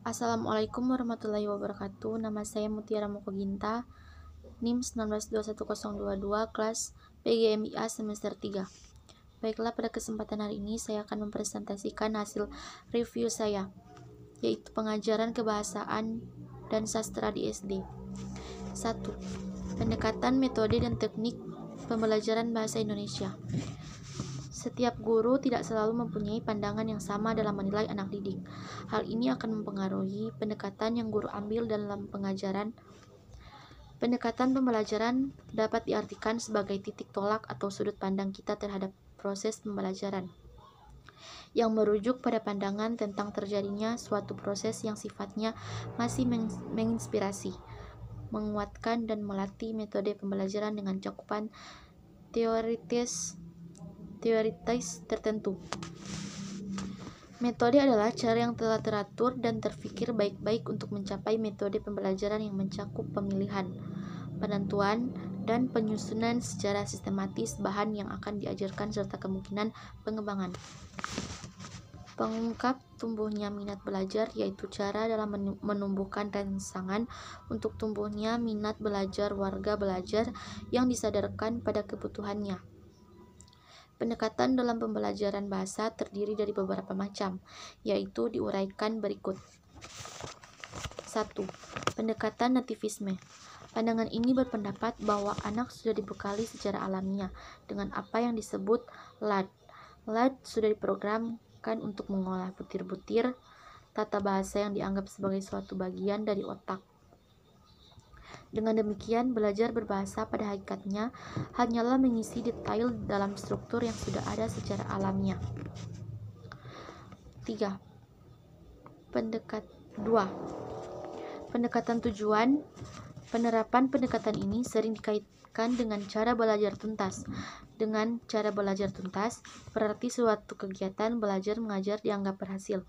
Assalamualaikum warahmatullahi wabarakatuh. Nama saya Mutiara Mokoginta, NIM 19211022, kelas PGMIA semester 3. Baiklah, pada kesempatan hari ini saya akan mempresentasikan hasil review saya, yaitu pengajaran kebahasaan dan sastra di SD. 1. Pendekatan metode dan teknik pembelajaran bahasa Indonesia. Setiap guru tidak selalu mempunyai pandangan yang sama dalam menilai anak didik. Hal ini akan mempengaruhi pendekatan yang guru ambil dalam pengajaran. Pendekatan pembelajaran dapat diartikan sebagai titik tolak atau sudut pandang kita terhadap proses pembelajaran, yang merujuk pada pandangan tentang terjadinya suatu proses yang sifatnya masih menginspirasi, menguatkan dan melatih metode pembelajaran dengan cakupan teoritis tertentu. Metode adalah cara yang telah teratur dan terfikir baik-baik untuk mencapai metode pembelajaran yang mencakup pemilihan, penentuan, dan penyusunan secara sistematis bahan yang akan diajarkan serta kemungkinan pengembangan. Pengungkap tumbuhnya minat belajar, yaitu cara dalam menumbuhkan rangsangan untuk tumbuhnya minat belajar warga belajar yang disadarkan pada kebutuhannya. Pendekatan dalam pembelajaran bahasa terdiri dari beberapa macam, yaitu diuraikan berikut. 1. Pendekatan nativisme. Pandangan ini berpendapat bahwa anak sudah dibekali secara alamiah dengan apa yang disebut LAD. LAD sudah diprogramkan untuk mengolah butir-butir tata bahasa yang dianggap sebagai suatu bagian dari otak. Dengan demikian, belajar berbahasa pada hakikatnya hanyalah mengisi detail dalam struktur yang sudah ada secara alamiah. 2. Pendekatan tujuan. Penerapan pendekatan ini sering dikaitkan dengan cara belajar tuntas. Dengan cara belajar tuntas, berarti suatu kegiatan belajar mengajar dianggap berhasil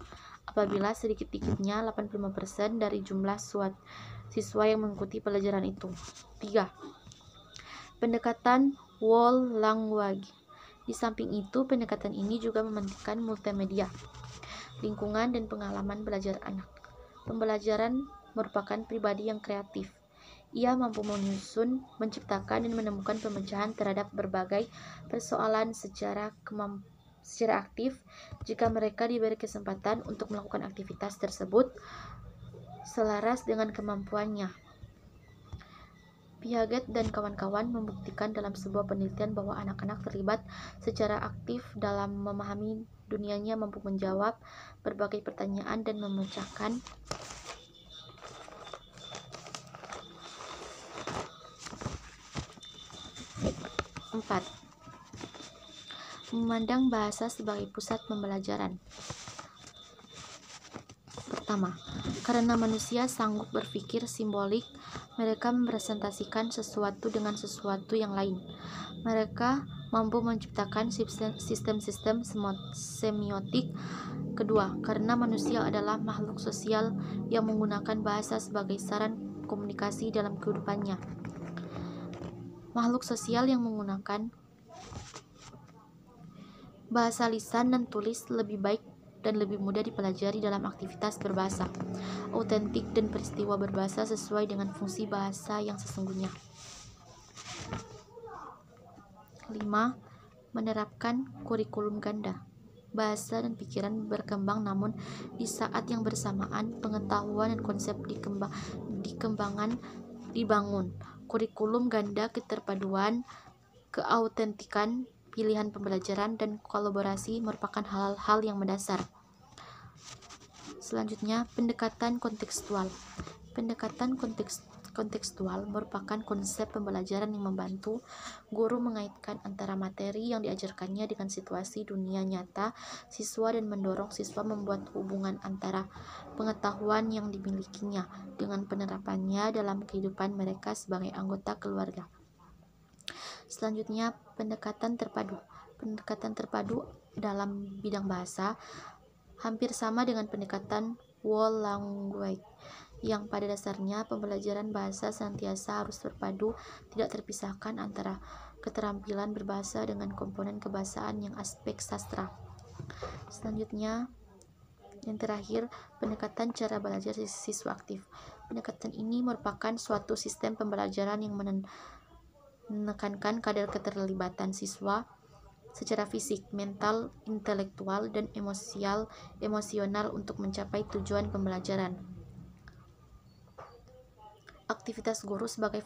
apabila sedikit-sedikitnya 85% dari jumlah siswa yang mengikuti pelajaran itu. 3. Pendekatan whole language. Di samping itu, pendekatan ini juga mementingkan multimedia, lingkungan, dan pengalaman belajar anak. Pembelajaran merupakan pribadi yang kreatif. Ia mampu menyusun, menciptakan, dan menemukan pemecahan terhadap berbagai persoalan secara aktif jika mereka diberi kesempatan untuk melakukan aktivitas tersebut selaras dengan kemampuannya. Piaget dan kawan-kawan membuktikan dalam sebuah penelitian bahwa anak-anak terlibat secara aktif dalam memahami dunianya, mampu menjawab berbagai pertanyaan dan memecahkan memandang bahasa sebagai pusat pembelajaran. Pertama, karena manusia sanggup berpikir simbolik, mereka merepresentasikan sesuatu dengan sesuatu yang lain. Mereka mampu menciptakan sistem-sistem semiotik. Kedua, karena manusia adalah makhluk sosial yang menggunakan bahasa sebagai sarana komunikasi dalam kehidupannya. Makhluk sosial yang menggunakan bahasa lisan dan tulis lebih baik dan lebih mudah dipelajari dalam aktivitas berbahasa, autentik, dan peristiwa berbahasa sesuai dengan fungsi bahasa yang sesungguhnya. 5. Menerapkan kurikulum ganda. Bahasa dan pikiran berkembang, namun di saat yang bersamaan pengetahuan dan konsep dibangun. Kurikulum ganda, keterpaduan, keautentikan, pilihan pembelajaran, dan kolaborasi merupakan hal-hal yang mendasar. Selanjutnya, pendekatan kontekstual. Pendekatan kontekstual merupakan konsep pembelajaran yang membantu guru mengaitkan antara materi yang diajarkannya dengan situasi dunia nyata siswa dan mendorong siswa membuat hubungan antara pengetahuan yang dimilikinya dengan penerapannya dalam kehidupan mereka sebagai anggota keluarga. Selanjutnya, pendekatan terpadu. Pendekatan terpadu dalam bidang bahasa hampir sama dengan pendekatan whole language, yang pada dasarnya pembelajaran bahasa senantiasa harus terpadu, tidak terpisahkan antara keterampilan berbahasa dengan komponen kebahasaan yang aspek sastra. Selanjutnya, Yang terakhir, pendekatan cara belajar siswa aktif. Pendekatan ini merupakan suatu sistem pembelajaran yang menekankan kadar keterlibatan siswa secara fisik, mental, intelektual, dan emosional untuk mencapai tujuan pembelajaran. Aktivitas guru sebagai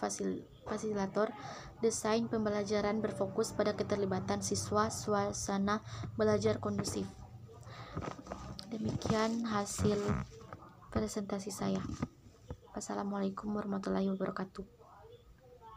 fasilitator desain pembelajaran berfokus pada keterlibatan siswa, suasana belajar kondusif. Demikian hasil presentasi saya. Wassalamualaikum warahmatullahi wabarakatuh.